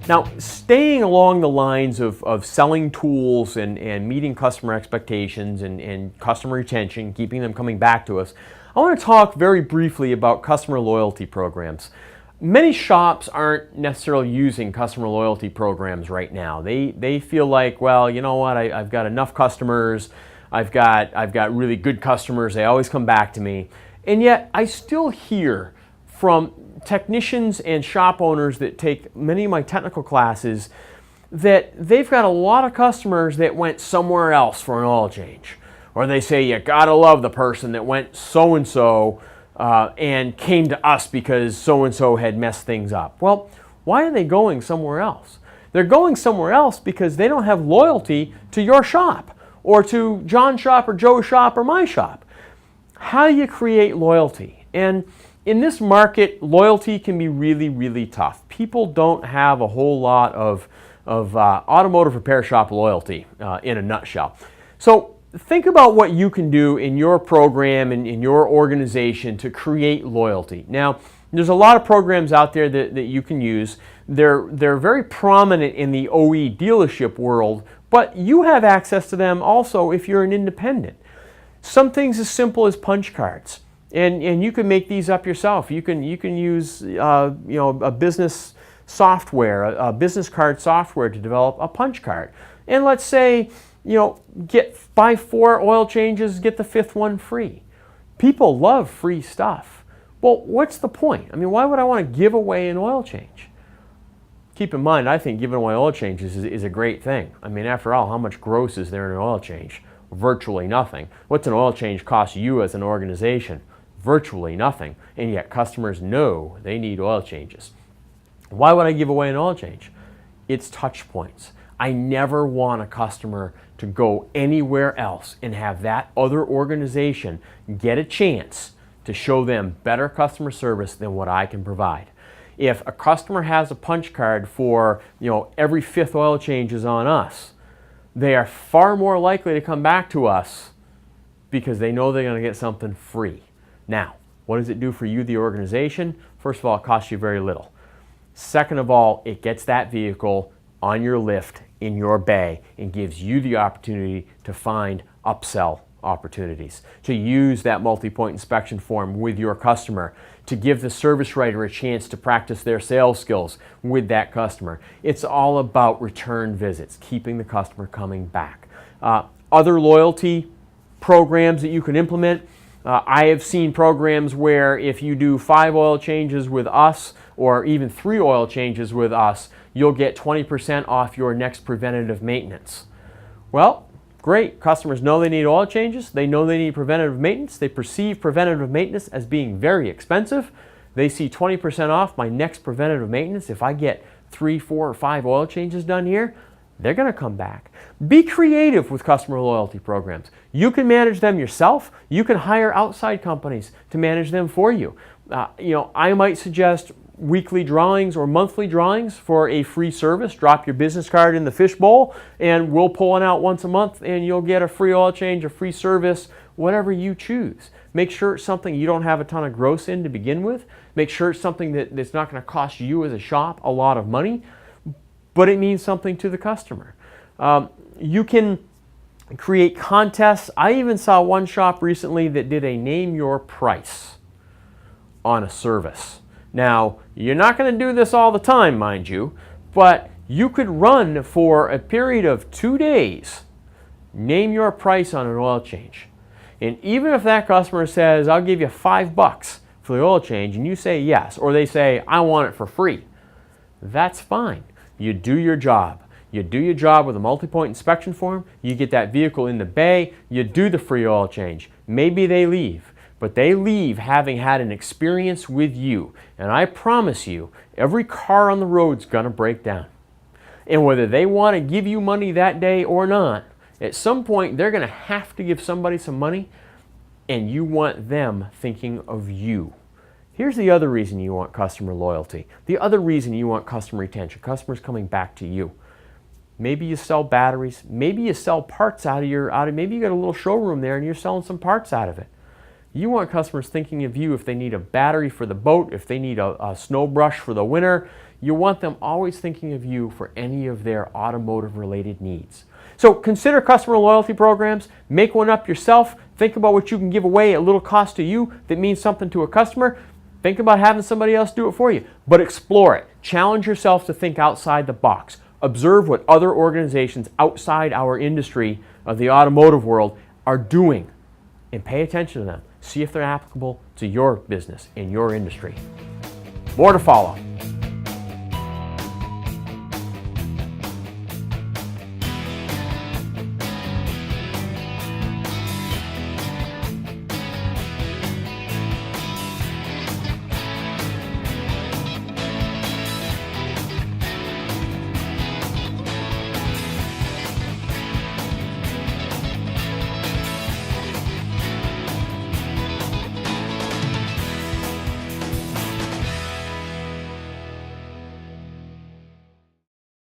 Now, staying along the lines of selling tools and meeting customer expectations and customer retention, keeping them coming back to us, I want to talk very briefly about customer loyalty programs. Many shops aren't necessarily using customer loyalty programs right now. They feel like, well, you know what, I've got enough customers, I've got really good customers, they always come back to me. And yet I still hear from technicians and shop owners that take many of my technical classes that they've got a lot of customers that went somewhere else for an oil change. Or they say, you gotta love the person that went so-and-so and came to us because so-and-so had messed things up. Well, why are they going somewhere else? They're going somewhere else because they don't have loyalty to your shop or to John's shop or Joe's shop or my shop. How do you create loyalty? And in this market, loyalty can be really, really tough. People don't have a whole lot of automotive repair shop loyalty in a nutshell. So think about what you can do in your program and in your organization to create loyalty. Now, there's a lot of programs out there that you can use. They're very prominent in the OE dealership world, but you have access to them also if you're an independent. Some things as simple as punch cards. And you can make these up yourself. You can use a business software, a business card software to develop a punch card. And let's say, buy 4 oil changes, get the 5th one free. People love free stuff. Well, what's the point? I mean, why would I want to give away an oil change? Keep in mind, I think giving away oil changes is a great thing. I mean, after all, how much gross is there in an oil change? Virtually nothing. What's an oil change cost you as an organization? Virtually nothing, and yet customers know they need oil changes. Why would I give away an oil change? It's touch points. I never want a customer to go anywhere else and have that other organization get a chance to show them better customer service than what I can provide. If a customer has a punch card for every 5th oil change is on us, they are far more likely to come back to us because they know they're going to get something free. Now, what does it do for you, the organization? First of all, it costs you very little. Second of all, it gets that vehicle on your lift in your bay and gives you the opportunity to find upsell opportunities, to use that multi-point inspection form with your customer, to give the service writer a chance to practice their sales skills with that customer. It's all about return visits, keeping the customer coming back. Other loyalty programs that you can implement. I have seen programs where if you do 5 oil changes with us or even 3 oil changes with us, you'll get 20% off your next preventative maintenance. Well, great. Customers know they need oil changes. They know they need preventative maintenance. They perceive preventative maintenance as being very expensive. They see 20% off my next preventative maintenance. If I get 3, 4, or 5 oil changes done here, they're going to come back. Be creative with customer loyalty programs. You can manage them yourself. You can hire outside companies to manage them for you. I might suggest weekly drawings or monthly drawings for a free service. Drop your business card in the fishbowl and we'll pull one out once a month and you'll get a free oil change, a free service, whatever you choose. Make sure it's something you don't have a ton of gross in to begin with. Make sure it's something that's not going to cost you as a shop a lot of money, but it means something to the customer. You can create contests. I even saw one shop recently that did a name your price on a service. Now, you're not going to do this all the time, mind you, but you could run for a period of 2 days, name your price on an oil change. And even if that customer says, I'll give you $5 for the oil change, and you say yes, or they say, I want it for free, that's fine. You do your job. You do your job with a multi-point inspection form, you get that vehicle in the bay, you do the free oil change. Maybe they leave, but they leave having had an experience with you. And I promise you, every car on the road's gonna break down. And whether they want to give you money that day or not, at some point they're gonna have to give somebody some money, and you want them thinking of you. Here's the other reason you want customer loyalty. The other reason you want customer retention, customers coming back to you. Maybe you sell batteries, maybe you sell parts maybe you got a little showroom there and you're selling some parts out of it. You want customers thinking of you if they need a battery for the boat, if they need a snow brush for the winter, You want them always thinking of you for any of their automotive-related needs. So consider customer loyalty programs. Make one up yourself. Think about what you can give away at little cost to you that means something to a customer. Think about having somebody else do it for you. But explore it. Challenge yourself to think outside the box. Observe what other organizations outside our industry of the automotive world are doing and pay attention to them. See if they're applicable to your business and your industry. More to follow.